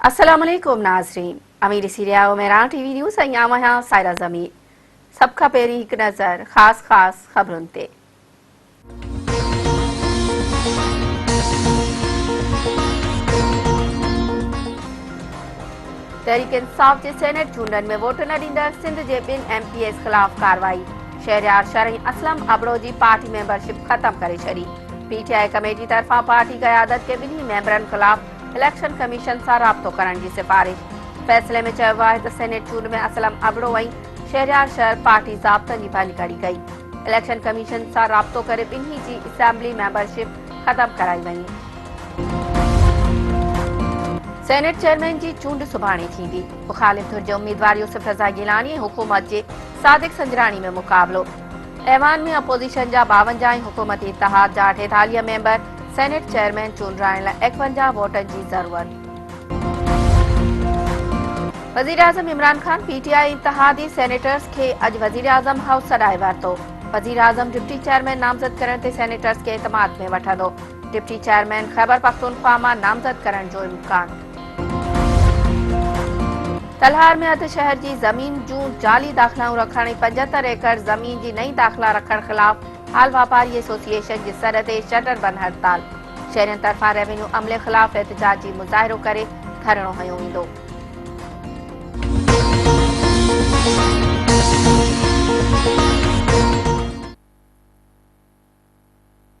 अस्सलामुअलैकुम नाज़रीन, अमीरी सीरिया मेरान टीवी न्यूज़ अयामहा सायरा ज़मीर। सबका पेरी एक नज़र खास खबरुन ते। तहरीक इंसाफ के सेनेट चूंडन में वोट न ॾींदड़ सिंध के बिन MPs खिलाफ कार्रवाई। शहरियार शरई असलम अबड़ो की पार्टी मेंबरशिप खत्म करे छड़ी। PTI कमेटी तरफा पार्टी क़यादत के बिन्ही मेंबरन खिलाफ इलेक्शन कमीशन से राब्तो करण की सिफारिश। फैसले में चयो आहे त सेनेट चूंड में असलम अबड़ो ऐं शहरियार शहर पार्टी ज़ाब्तनि जी भञ कढी गई। इलेक्शन कमीशन से राब्तो करे बिन्ही जी असेंबली मेंबरशिप खत्म कराई वई। सेनेट चेयरमैन की चूंड सुभाणे थींदी। मुखालिफ धुर जे उम्मीदवार यूसुफ रज़ा गिलानी ऐं हुकूमत के सादिक संजरानी में मुकाबलो। ऐवान में अपोजिशन जा 52 ऐं हुकूमती इत्तेहाद जा 48 मेंबर। सेनेट चेयरमैन चूंडाइण लाइ 51 वोटन की ज़रूरत। वज़ीर आज़म इमरान खान PTI इत्तेहादी सेनेटर्स के अज वज़ीर आज़म हाउस सॾाए वरितो। वज़ीर आज़म डिप्टी चेयरमैन नामज़द करण ते सेनेटर्स के एतमाद में वठंदो। डिप्टी चेयरमैन खैबर पख्तूनख्वा मां नामज़द करण जो इम्कान। तलहार में अध शहर की जमीन जूं जाली दाखिलाऊं रखण 75 एकड़ जमीन की नई दाखिला रखण खिलाफ हाल वापारी एसोसिएशन की सर ते शटर बंद हड़ताल। शहरियन तरफा रेवेन्यू अमले खिलाफ एहतजाजी मुज़ाहिरो करे धरणो हयो वेंदो।